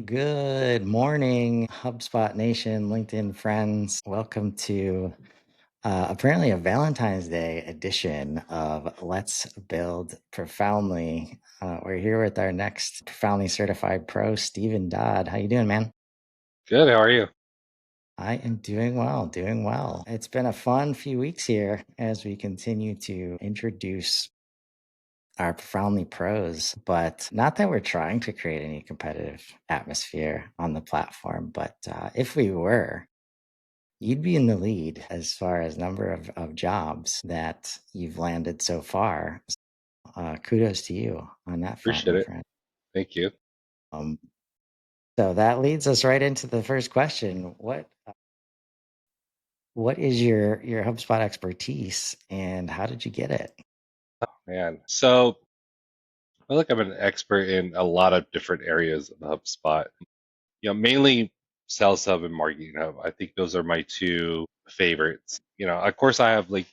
Good morning, HubSpot Nation, LinkedIn friends. Welcome to apparently a Valentine's Day edition of Let's Build Profoundly. We're here with our next profoundly certified pro, Steven Dodd. How you doing, man? Good. How are you? I am doing well, doing well. It's been a fun few weeks here as we continue to introduce our profoundly pros, but not that we're trying to create any competitive atmosphere on the platform, but if we were, you'd be in the lead as far as number of jobs that you've landed so far. Kudos to you on that front, Appreciate my it. friend. Thank you. Um, so that leads us right into the first question. What is your HubSpot expertise and how did you get it? Man. So I feel like I'm an expert in a lot of different areas of HubSpot. Mainly Sales Hub and Marketing Hub. I think those are my two favorites. Of course, I have like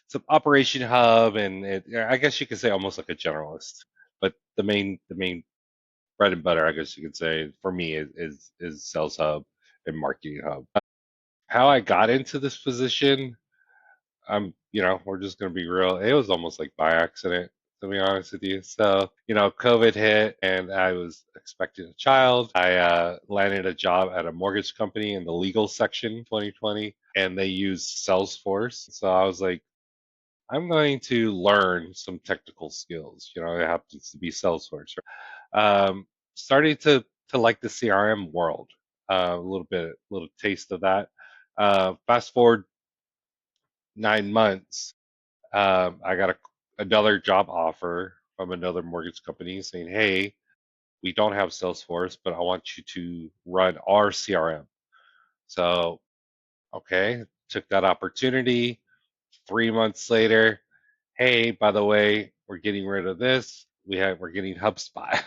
some Operation Hub, and I guess you could say almost like a generalist. But the main bread and butter, I guess you could say, for me is Sales Hub and Marketing Hub. How I got into this position, we're just gonna be real. It was almost like by accident, to be honest with you. So, COVID hit and I was expecting a child. I landed a job at a mortgage company in the legal section 2020, and they used Salesforce. So I was like, I'm going to learn some technical skills. It happens to be Salesforce. Starting to like the CRM world, a little taste of that. Fast forward 9 months, I got another job offer from another mortgage company saying, "Hey, we don't have Salesforce, but I want you to run our CRM." So, okay, took that opportunity. 3 months later, hey, by the way, we're getting rid of this. We're getting HubSpot.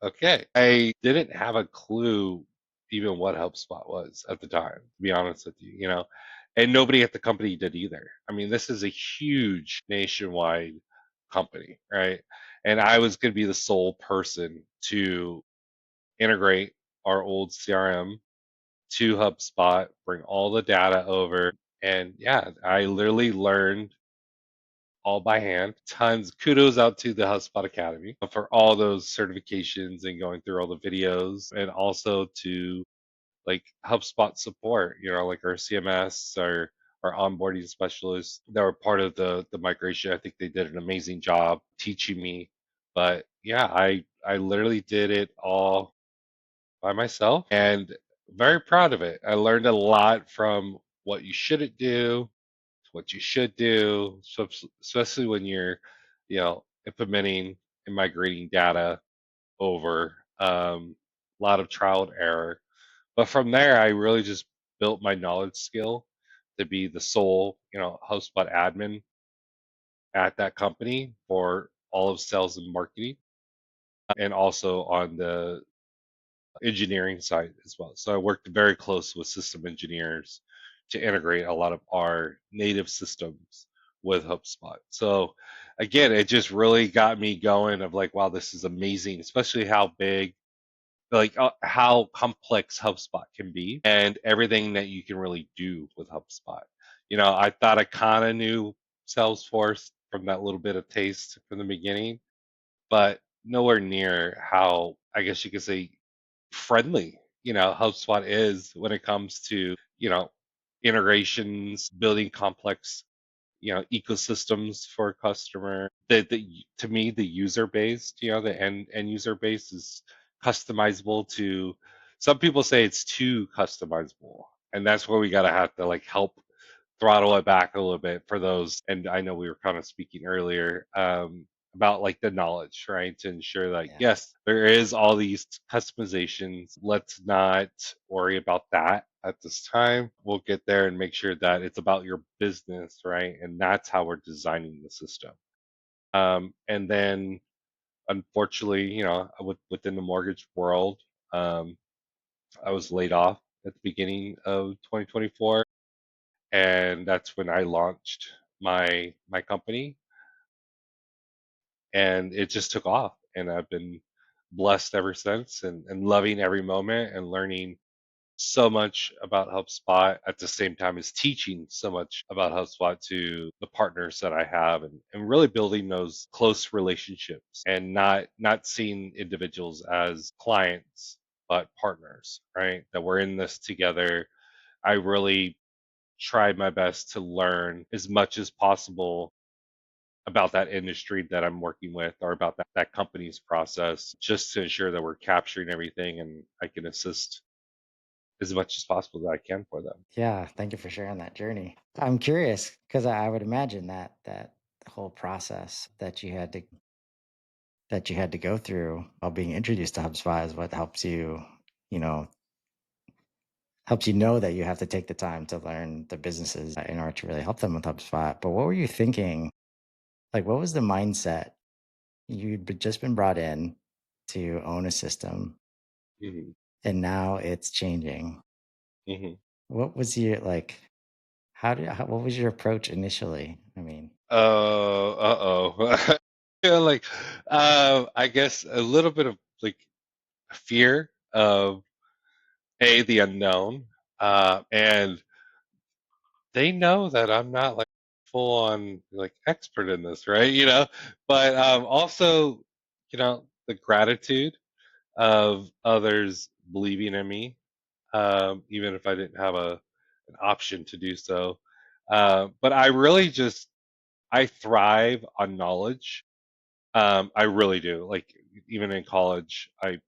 Okay. I didn't have a clue even what HubSpot was at the time, to be honest with you, and nobody at the company did either. I mean, this is a huge nationwide company, right? And I was going to be the sole person to integrate our old CRM to HubSpot, bring all the data over. And yeah, I literally learned all by hand. Tons kudos out to the HubSpot Academy for all those certifications and going through all the videos, and also to like HubSpot support, like our CMS, our onboarding specialists that were part of the migration. I think they did an amazing job teaching me. But yeah, I literally did it all by myself and very proud of it. I learned a lot from what you shouldn't do, what you should do, especially when you're, implementing and migrating data over. A lot of trial and error. But from there, I really just built my knowledge skill to be the sole, HubSpot admin at that company for all of sales and marketing, and also on the engineering side as well. So I worked very close with system engineers to integrate a lot of our native systems with HubSpot. So again, it just really got me going of like, wow, this is amazing, especially how big, like how complex HubSpot can be and everything that you can really do with HubSpot. I thought I kind of knew Salesforce from that little bit of taste from the beginning, but nowhere near how, I guess you could say, friendly, HubSpot is when it comes to, integrations, building complex, ecosystems for a customer. To me, the user base, the end user base is customizable to, some people say it's too customizable. And that's where we gotta have to like help throttle it back a little bit for those. And I know we were kind of speaking earlier, about like the knowledge, right? To ensure that Yeah. yes, there is all these customizations. Let's not worry about that at this time. We'll get there and make sure that it's about your business, right? And that's how we're designing the system. And then unfortunately, within the mortgage world, um, I was laid off at the beginning of 2024, and that's when I launched my company, and it just took off. And I've been blessed ever since, and loving every moment and learning so much about HubSpot at the same time as teaching so much about HubSpot to the partners that I have, and really building those close relationships and not seeing individuals as clients but partners, right? That we're in this together. I really tried my best to learn as much as possible about that industry that I'm working with or about that company's process just to ensure that we're capturing everything and I can assist as much as possible that I can for them. Yeah, thank you for sharing that journey. I'm curious because I would imagine that whole process that you had to go through while being introduced to HubSpot is what you know, helps you know that you have to take the time to learn the businesses in order to really help them with HubSpot. But what were you thinking? Like, what was the mindset? Just been brought in to own a system, Hmm. and now it's changing. Hmm. What was your like? What was your approach initially? I mean, Uh-oh. Yeah, like, I guess a little bit of like fear of the unknown, and they know that I'm not like full on like expert in this, right? But also, the gratitude of others believing in me, even if I didn't have an option to do so. But I really just I thrive on knowledge. I really do. Like even in college, I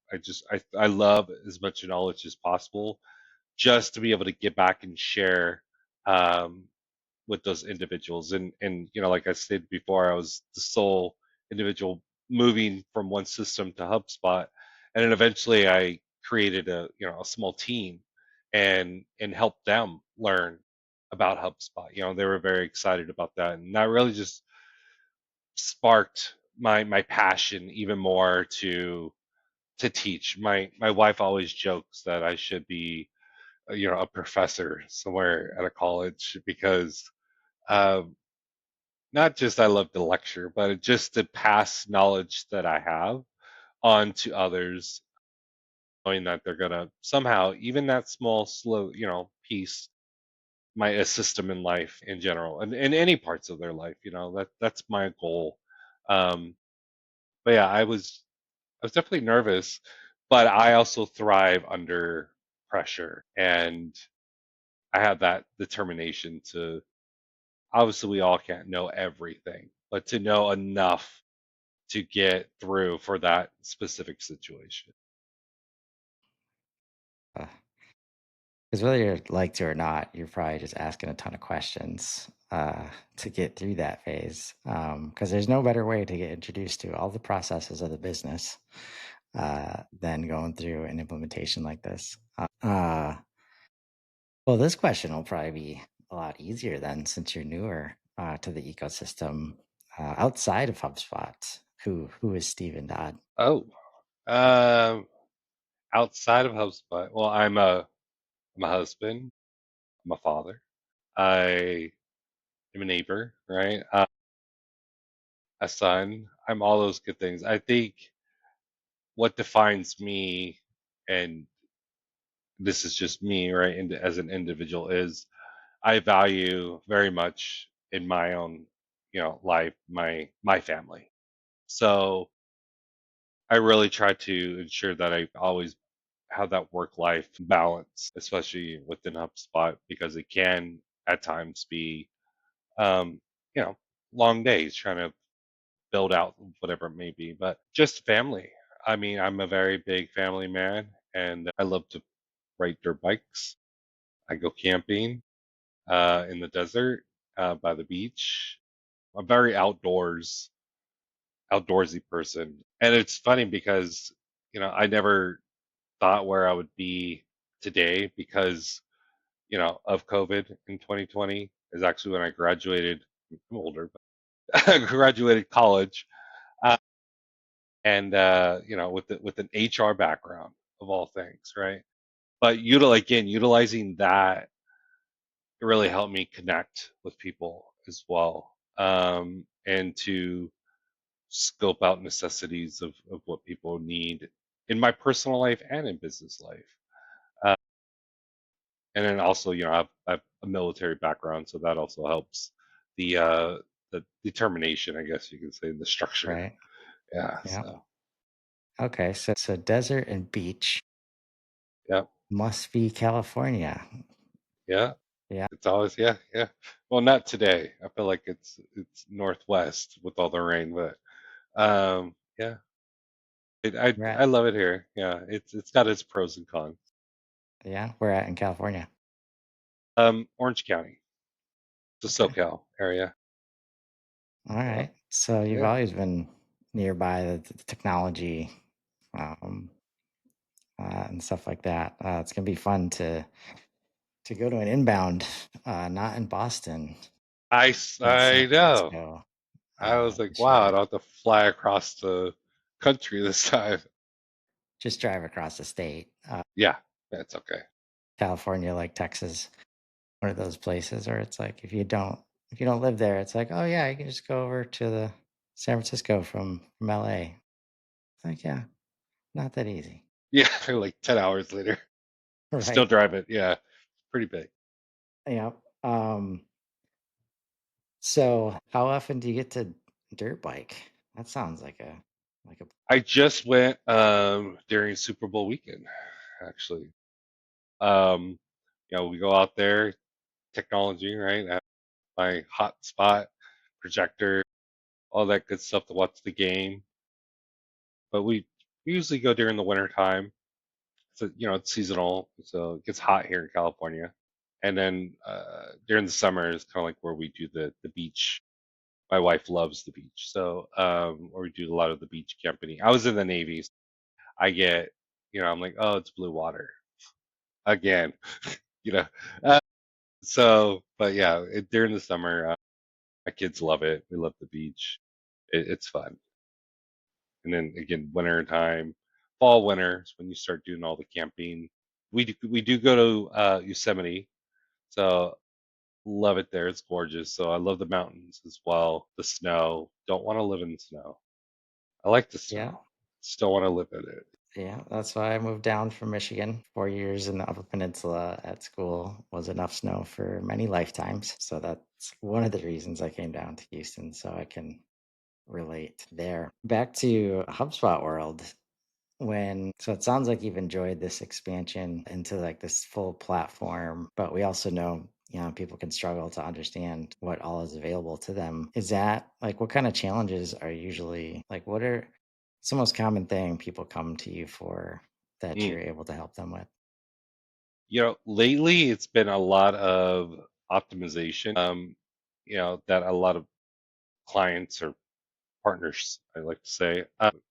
love as much knowledge as possible just to be able to get back and share um, with those individuals. And like I said before, I was the sole individual moving from one system to HubSpot, and then eventually I created a small team and helped them learn about HubSpot. They were very excited about that, and that really just sparked my passion even more to teach. My wife always jokes that I should be a professor somewhere at a college because um, not just I love to lecture, but just to pass knowledge that I have on to others, knowing that they're gonna somehow, even that small, slow, piece, might assist them in life in general, and in any parts of their life. That's my goal. Um, but yeah, I was definitely nervous, but I also thrive under pressure, and I have that determination to. Obviously, we all can't know everything, but to know enough to get through for that specific situation. because whether you're liked to or not, you're probably just asking a ton of questions to get through that phase. Because there's no better way to get introduced to all the processes of the business than going through an implementation like this. Well, this question will probably be a lot easier then, since you're newer to the ecosystem outside of HubSpot. Who is Steven Dodd? Oh, um, outside of HubSpot, well, I'm a husband, I'm a father, I am a neighbor, right? A son. I'm all those good things. I think what defines me, and this is just me, right, and as an individual, is I value very much in my own, life, my family. So I really try to ensure that I always have that work life balance, especially within HubSpot, because it can at times be, um, you know, long days trying to build out whatever it may be, but just family. I mean, I'm a very big family man and I love to ride dirt bikes. I go camping in the desert by the beach. I'm very outdoorsy person. And it's funny because, I never thought where I would be today because, of COVID in 2020 is actually when I graduated. I'm older, but I graduated college, uh, and with an HR background of all things, right? But utilizing that really helped me connect with people as well, and to scope out necessities of what people need in my personal life and in business life. Uh, and then also, I have a military background, so that also helps the uh, the determination, I guess you can say, the structure. Right. Yeah. Yeah. So Okay. So desert and beach yeah, must be California. yeah. Yeah. It's always yeah. Well, not today. I feel like it's northwest with all the rain, but yeah. I Right. love it here. Yeah, it's got its pros and cons. Yeah. We're at in California. Orange County, the Okay. SoCal area. All Yeah, right. So you've yeah. always been nearby the technology um, and stuff like that. It's gonna be fun to go to an inbound, not in Boston, but San I know. Francisco I was like, this wow, I year. don't have to fly across the country this time. Just drive across the state. Yeah, that's okay. California, like Texas, one of those places where it's like if you don't live there, it's like, oh yeah, you can just go over to the San Francisco from LA. It's like, yeah, not that easy. Yeah, like 10 hours later. Still Right. drive it. Yeah, pretty big. Yeah. So how often do you get to dirt bike? That sounds like a I just went during Super Bowl weekend, actually. Um, we go out there, technology, right? I have my hotspot, projector, all that good stuff to watch the game. But we usually go during the winter time. So, it's seasonal, so it gets hot here in California. And then during the summer is kind of like where we do the beach. My wife loves the beach, so or we do a lot of the beach camping. I was in the Navy. So I get, I'm like, oh, it's blue water again, you know. Uh, but yeah, during the summer, my kids love it. We love the beach. It's fun. And then again, winter time, fall, winter is when you start doing all the camping. We do go to Yosemite, so love it there. It's gorgeous. So I love the mountains as well. The snow. Don't want to live in the snow. I like the yeah. snow. Still want to live in it. Yeah, that's why I moved down from Michigan. 4 years in the Upper Peninsula at school was enough snow for many lifetimes. So that's one of the reasons I came down to Houston, so I can relate there. Back to HubSpot world. So it sounds like you've enjoyed this expansion into like this full platform, but we also know, people can struggle to understand what all is available to them. Is that like what kind of challenges are usually like what's the most common thing people come to you for that Mm. you're able to help them with? Lately it's been a lot of optimization. That a lot of clients or partners, I like to say,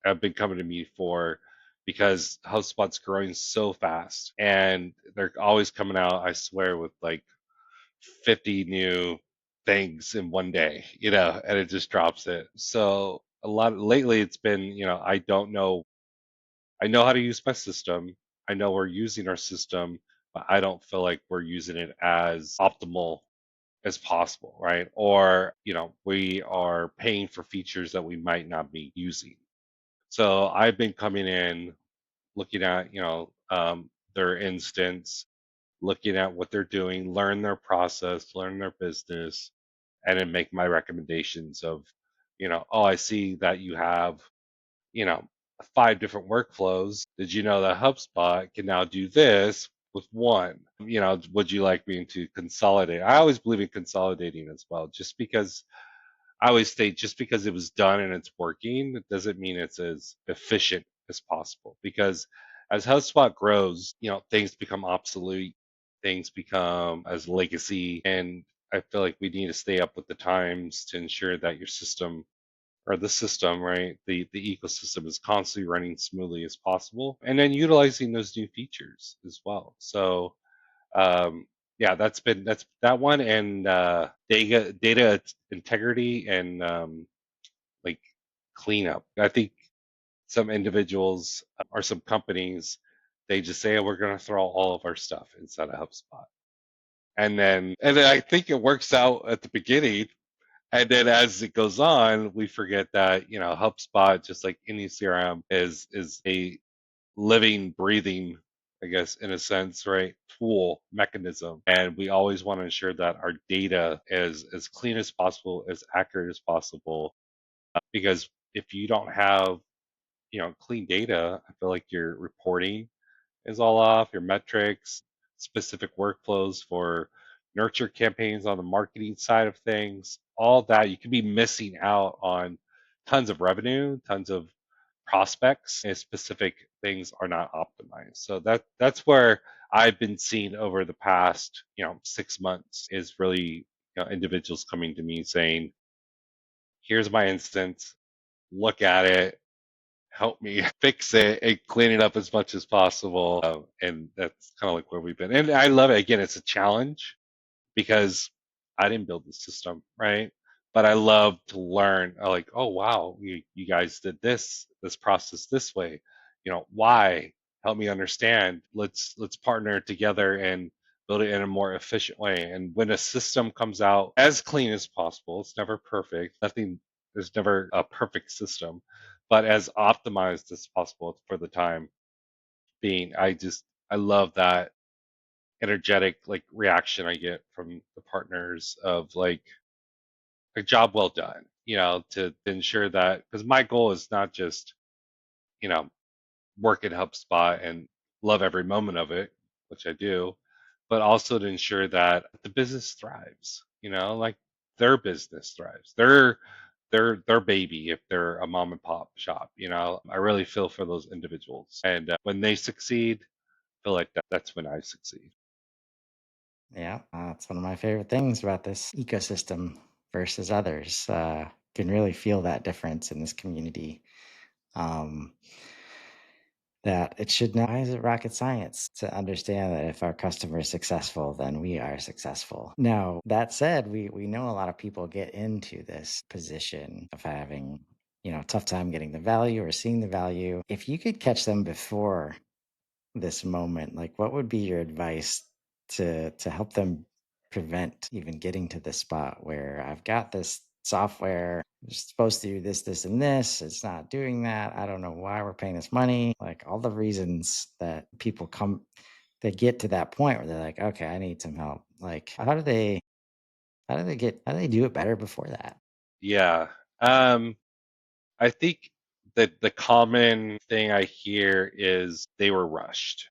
have been coming to me for because HubSpot's growing so fast and they're always coming out, I swear, with like 50 new things in one day, and it just drops it. So a lot lately it's been, I don't know. I know how to use my system. I know we're using our system, but I don't feel like we're using it as optimal as possible, right? Or, we are paying for features that we might not be using. So I've been coming in, looking at, their instance, looking at what they're doing, learn their process, learn their business, and then make my recommendations of, oh, I see that you have, you know, 5 different workflows. Did you know that HubSpot can now do this with one? Would you like me to consolidate? I always believe in consolidating as well, just because I always state just because it was done and it's working, it doesn't mean it's as efficient as possible. Because as HubSpot grows, things become obsolete, things become as legacy, and I feel like we need to stay up with the times to ensure that your system or the system, right, the ecosystem is constantly running smoothly as possible, and then utilizing those new features as well. So um, yeah, that's that one, and data integrity and like cleanup. I think some individuals or some companies, they just say, oh, we're going to throw all of our stuff inside of HubSpot, and then I think it works out at the beginning, And then as it goes on, we forget that, HubSpot, just like any CRM, is a living, breathing, I guess, in a sense, right, tool mechanism. And we always want to ensure that our data is as clean as possible, as accurate as possible. Because if you don't have, clean data, I feel like your reporting is all off, your metrics, specific workflows for nurture campaigns on the marketing side of things, all that, you could be missing out on tons of revenue, tons of prospects, and specific things are not optimized. So that's where I've been seeing over the past, 6 months is really, individuals coming to me saying, here's my instance, look at it, help me fix it and clean it up as much as possible. And that's kind of like where we've been. And I love it. Again, it's a challenge because I didn't build the system, right? But I love to learn. I like, oh wow, you guys did this process this way. Why? Help me understand. Let's partner together and build it in a more efficient way. And when a system comes out as clean as possible, it's never perfect. Nothing, there's never a perfect system, but as optimized as possible for the time being. I love that energetic like reaction I get from the partners of like a job well done, to ensure that, because my goal is not just, you know, work at HubSpot and love every moment of it, which I do, but also to ensure that the business thrives, like their business thrives. Their baby if they're a mom and pop shop, I really feel for those individuals. And when they succeed, I feel like that's when I succeed. Yeah, it's one of my favorite things about this ecosystem versus others. Can really feel that difference in this community. Um, that it should not. Why is it rocket science to understand that if our customer is successful, then we are successful? Now, that said, we know a lot of people get into this position of having, tough time getting the value or seeing the value. If you could catch them before this moment, like what would be your advice to help them prevent even getting to this spot where I've got this software, it's supposed to do this, this, and this. It's not doing that. I don't know why we're paying this money. Like all the reasons that people come, they get to that point where they're like, okay, I need some help. Like, how do they do it better before that? Yeah. I think that the common thing I hear is they were rushed.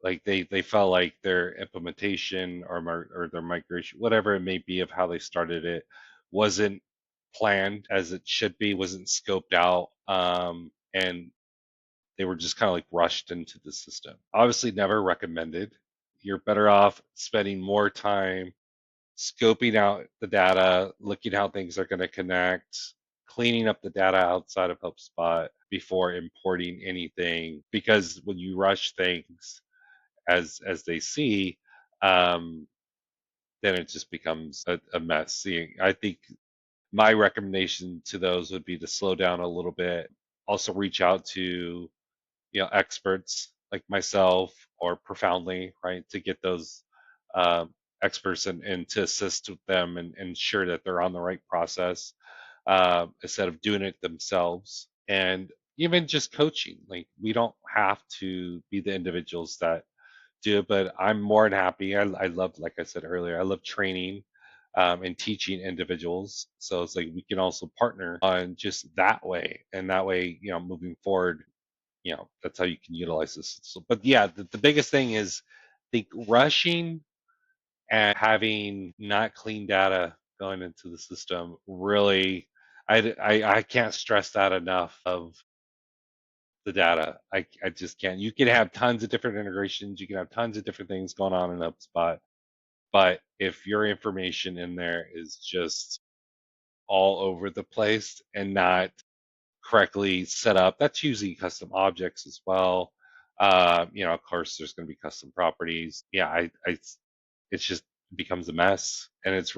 Like they felt like their implementation or their migration, whatever it may be of how they started it, wasn't planned as it should be, wasn't scoped out, and they were just kind of like rushed into the system. Obviously, never recommended. You're better off spending more time scoping out the data, looking how things are going to connect, cleaning up the data outside of HubSpot before importing anything. Because when you rush things, as they see, um, then it just becomes a mess. I think my recommendation to those would be to slow down a little bit. Also, reach out to experts like myself or profoundly, right, to get those experts and to assist with them and ensure that they're on the right process instead of doing it themselves. And even just coaching, like we don't have to be the individuals that do it, but I'm more than happy. I love, like I said earlier, I love training and teaching individuals. So it's like we can also partner on just that way, and that way, moving forward, that's how you can utilize this. So, but yeah, the biggest thing is the rushing and having not clean data going into the system. Really, I can't stress that enough of the data. I just can't. You can have tons of different integrations. You can have tons of different things going on in HubSpot. But if your information in there is just all over the place and not correctly set up, that's usually custom objects as well. Of course, there's going to be custom properties. Yeah, it's just becomes a mess, and it's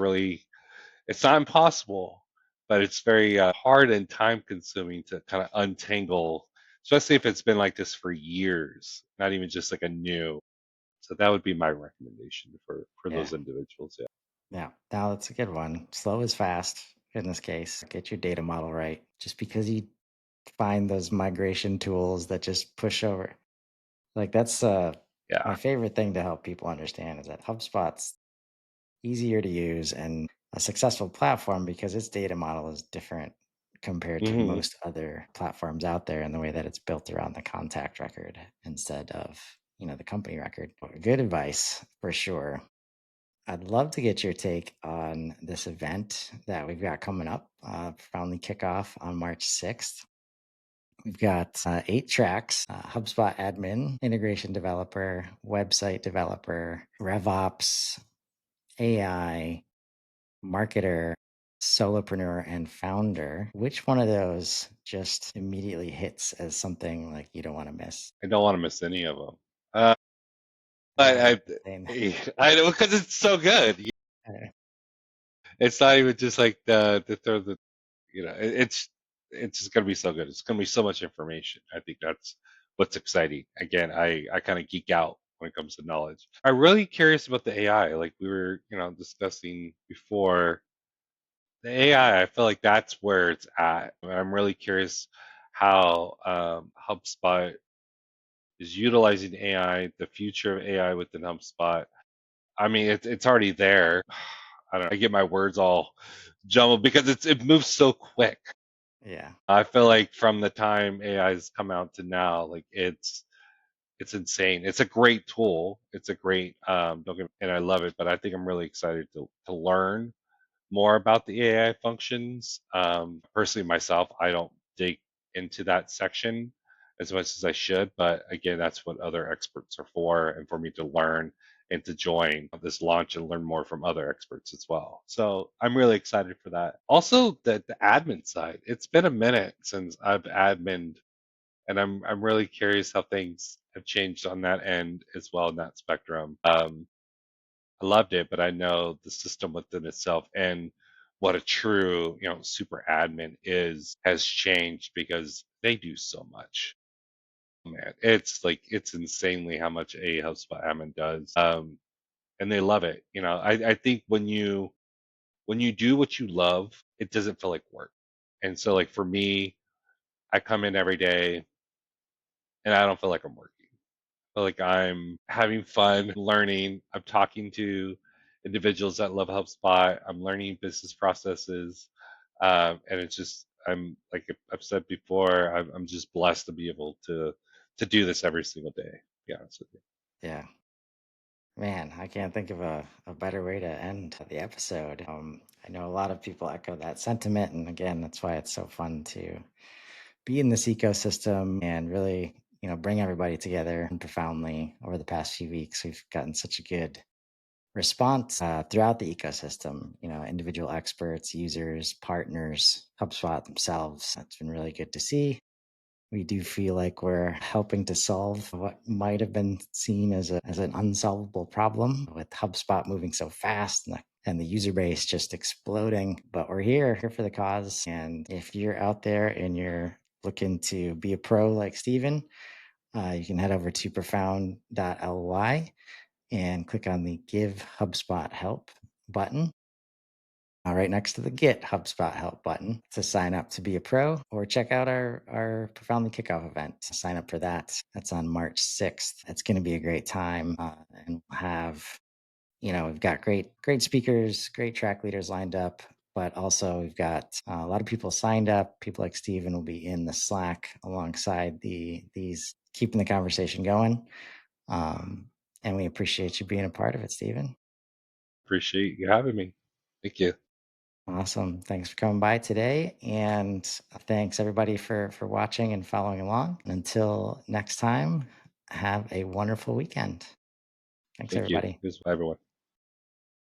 not impossible, but it's very hard and time consuming to kind of untangle, especially if it's been like this for years, not even just like a new. So that would be my recommendation for Yeah. those individuals. Yeah. Yeah, now that's a good one. Slow is fast in this case. Get your data model right. Just because you find those migration tools that just push over, like that's my Yeah. favorite thing to help people understand is that HubSpot's easier to use and a successful platform because its data model is different compared to Hmm. most other platforms out there in the way that it's built around the contact record instead of, the company record. Good advice for sure. I'd love to get your take on this event that we've got coming up, Profoundly Kickoff on March 6th. We've got 8 tracks: HubSpot admin, integration developer, website developer, RevOps, AI, marketer, solopreneur, and founder. Which one of those just immediately hits as something like you don't want to miss? I don't want to miss any of them. Uh, Yeah, I, same. I know because it's so good. It's not even just like the throw the it's just gonna be so good. It's gonna be so much information. I think that's what's exciting. Again, I kind of geek out when it comes to knowledge. I'm really curious about the AI, like we were, discussing before. The AI, I feel like that's where it's at. I'm really curious how HubSpot is utilizing AI, the future of AI within HubSpot. I mean, it's already there. I don't know. I get my words all jumbled because it moves so quick. Yeah, I feel like from the time AI has come out to now, like it's insane. It's a great tool. It's a great don't get me, and I love it. But I think I'm really excited to learn more about the AI functions. Personally, myself, I don't dig into that section as much as I should, but again, that's what other experts are for, and for me to learn and to join this launch and learn more from other experts as well. So I'm really excited for that. Also, the admin side. It's been a minute since I've admined, and I'm really curious how things have changed on that end as well in that spectrum. I loved it, but I know the system within itself and what a true, super admin is has changed because they do so much. Man, it's like it's insanely how much a HubSpot admin does, and they love it. I think when you do what you love, it doesn't feel like work. And so, like for me, I come in every day and I don't feel like I'm working. Feel like I'm having fun learning. I'm talking to individuals that love HubSpot. I'm learning business processes, and it's just I'm like I've said before. I'm just blessed to be able to do this every single day. Yeah, honest with you. yeah. Man, I can't think of a better way to end the episode. I know a lot of people echo that sentiment. And again, that's why it's so fun to be in this ecosystem and really, bring everybody together and profoundly over the past few weeks. We've gotten such a good response throughout the ecosystem, individual experts, users, partners, HubSpot themselves. That's been really good to see. We do feel like we're helping to solve what might have been seen as an unsolvable problem with HubSpot moving so fast and the user base just exploding. But we're here for the cause. And if you're out there and you're looking to be a pro like Steven, you can head over to profound.ly and click on the Give HubSpot Help button right next to the Get HubSpot Help button to sign up to be a pro or check out our Profoundly Kickoff event. Sign up for that. That's on March 6th. It's going to be a great time. And we'll have, we've got great speakers, great track leaders lined up. But also, we've got a lot of people signed up. People like Steven will be in the Slack alongside these keeping the conversation going. Um, and we appreciate you being a part of it, Steven. Appreciate you having me. Thank you. Awesome. Thanks for coming by today. And thanks everybody for watching and following along. Until next time, have a wonderful weekend. Thanks, Thank you. everybody. This everyone.